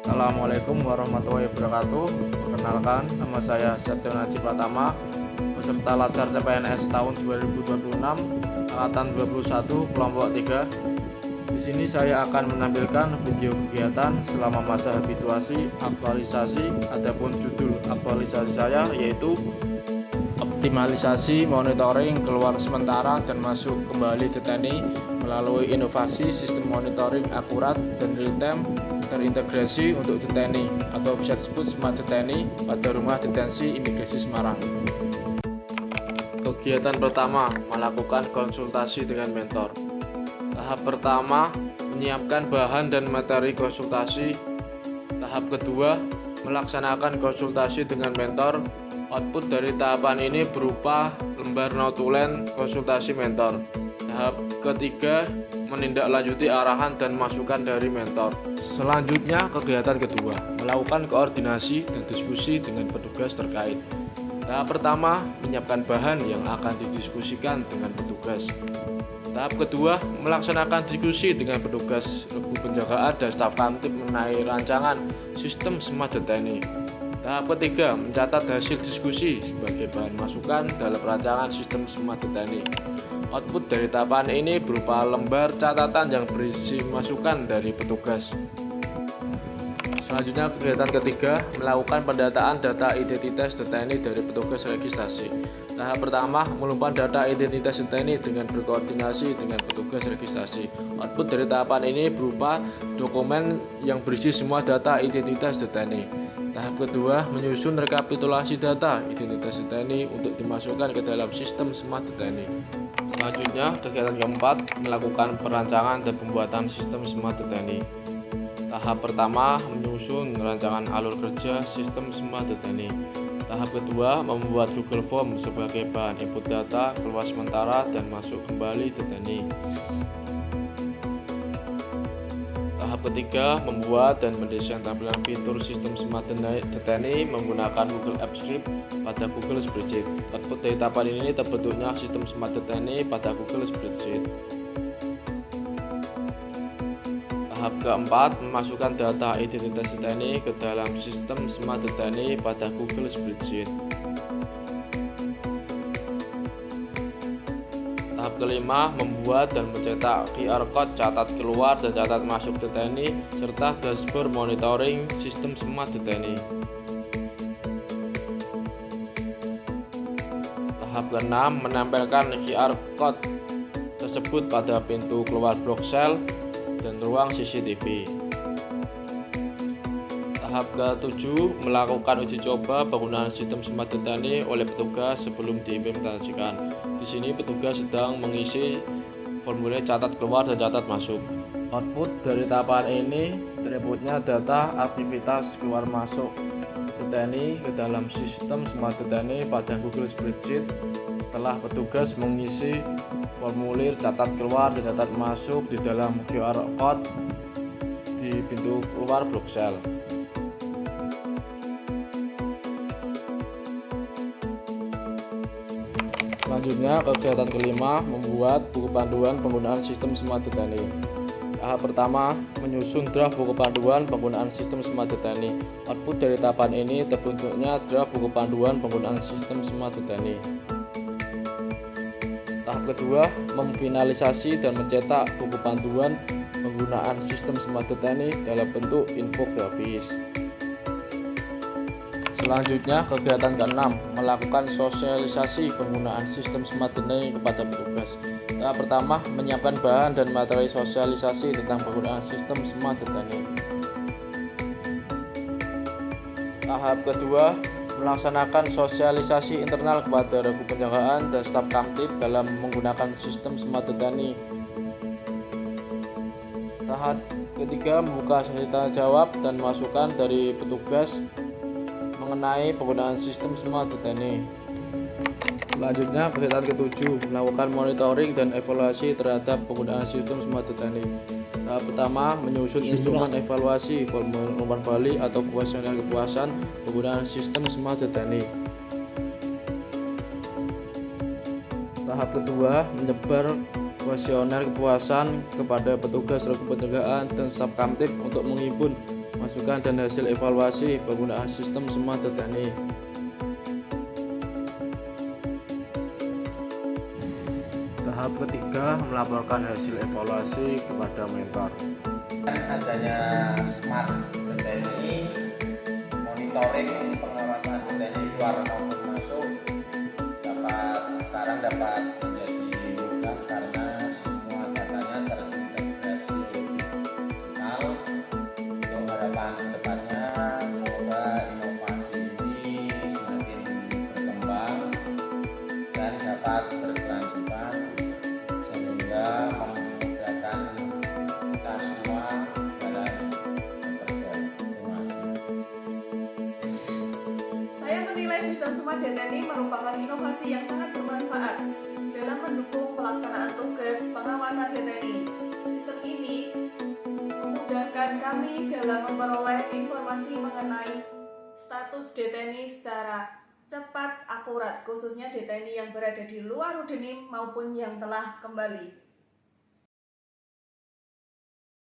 Assalamualaikum warahmatullahi wabarakatuh. Perkenalkan, nama saya Septian Haji Pratama, peserta Lacar CPNS tahun 2026, angkatan 21, kelompok 3. Di sini saya akan menampilkan video kegiatan selama masa habituasi, aktualisasi. Adapun judul aktualisasi saya yaitu optimalisasi monitoring keluar sementara dan masuk kembali deteni melalui inovasi sistem monitoring akurat dan real-time terintegrasi untuk deteni atau bisa disebut smart deteni pada rumah detensi imigrasi Semarang. Kegiatan pertama, melakukan konsultasi dengan mentor. Tahap pertama, menyiapkan bahan dan materi konsultasi. Tahap kedua, melaksanakan konsultasi dengan mentor. Output dari tahapan ini berupa lembar notulen konsultasi mentor. Tahap ketiga, menindaklanjuti arahan dan masukan dari mentor. Selanjutnya, kegiatan kedua, melakukan koordinasi dan diskusi dengan petugas terkait. Tahap pertama, menyiapkan bahan yang akan didiskusikan dengan petugas. Tahap kedua, melaksanakan diskusi dengan petugas regu penjagaan dan staf kamtib mengenai rancangan sistem smart deteni. Tahap ketiga, mencatat hasil diskusi sebagai bahan masukan dalam rancangan sistem smart deteni. Output dari tahapan ini berupa lembar catatan yang berisi masukan dari petugas. Selanjutnya, kegiatan ketiga, melakukan pendataan data identitas deteni dari petugas registrasi. Tahap pertama, mengumpulkan data identitas deteni dengan berkoordinasi dengan petugas registrasi. Output dari tahapan ini berupa dokumen yang berisi semua data identitas deteni. Tahap kedua, menyusun rekapitulasi data identitas deteni untuk dimasukkan ke dalam sistem smart deteni. Selanjutnya, kegiatan keempat, melakukan perancangan dan pembuatan sistem smart deteni. Tahap pertama, menyusun rancangan alur kerja sistem smart deteni. Tahap kedua, membuat Google Form sebagai bahan input data keluar sementara dan masuk kembali deteni. Tahap ketiga, membuat dan mendesain tampilan fitur sistem smart deteni menggunakan Google Apps Script pada Google Spreadsheet. Output dari tahapan ini terbentuknya sistem smart deteni pada Google Spreadsheet. Tahap keempat, memasukkan data identitas deteni ke dalam sistem smart deteni pada Google Spreadsheet. Tahap kelima, membuat dan mencetak QR Code catat keluar dan catat masuk deteni serta dashboard monitoring sistem smart deteni. Tahap keenam, menempelkan QR Code tersebut pada pintu keluar blok sel dan ruang CCTV. Tahap ke-7, melakukan uji coba penggunaan sistem smart deteni oleh petugas sebelum diimplementasikan. Di sini petugas sedang mengisi formulir catat keluar dan catat masuk. Output dari tahapan ini inputnya data aktivitas keluar masuk deteni ke dalam sistem smart deteni pada Google Spreadsheet setelah petugas mengisi formulir catat keluar dan catat masuk di dalam QR Code di pintu keluar blok sel. Selanjutnya, kegiatan kelima, membuat buku panduan penggunaan sistem smart deteni. Tahap pertama, menyusun draft buku panduan penggunaan sistem smart deteni. Output dari tahapan ini terbentuknya draft buku panduan penggunaan sistem smart deteni. Tahap kedua, memfinalisasi dan mencetak buku panduan penggunaan sistem smart deteni dalam bentuk infografis. Selanjutnya, kegiatan ke-6, melakukan sosialisasi penggunaan sistem smart deteni kepada petugas. Tahap pertama, menyiapkan bahan dan materi sosialisasi tentang penggunaan sistem smart deteni. Tahap kedua, melaksanakan sosialisasi internal kepada regu penjagaan dan staf kamtib dalam menggunakan sistem smart deteni. Tahap ketiga, membuka sesi tanya jawab dan masukan dari petugas mengenai penggunaan sistem smart deteni. Selanjutnya, kegiatan ke-7, melakukan monitoring dan evaluasi terhadap penggunaan sistem smart deteni. Tahap pertama, menyusun instrumen evaluasi formulir umpan balik atau kuesioner kepuasan penggunaan sistem smart deteni. Tahap kedua, menyebar kuesioner kepuasan kepada petugas regu penjagaan dan staf kamtib untuk menghimpun Masukan dan hasil evaluasi penggunaan sistem Smart DTNI. Tahap ketiga, melaporkan hasil evaluasi kepada mentor. Adanya Smart DTNI, monitoring pengawasan DTNI luar maupun masuk dapat menjadi mudah karena semua datanya terintegrasi digital. Untuk harapan kedepannya, semoga inovasi ini semakin berkembang dan dapat berkelanjutan sehingga memudahkan kita semua dalam bekerja. Terima kasih. Saya menilai sistem Smart DTNI merupakan inovasi yang sangat bermanfaat dalam mendukung pelaksanaan tugas pengawasan DTNI. Sistem ini memudahkan kami dalam memperoleh informasi mengenai status DTNI secara cepat, akurat, khususnya DTNI yang berada di luar Udenim maupun yang telah kembali.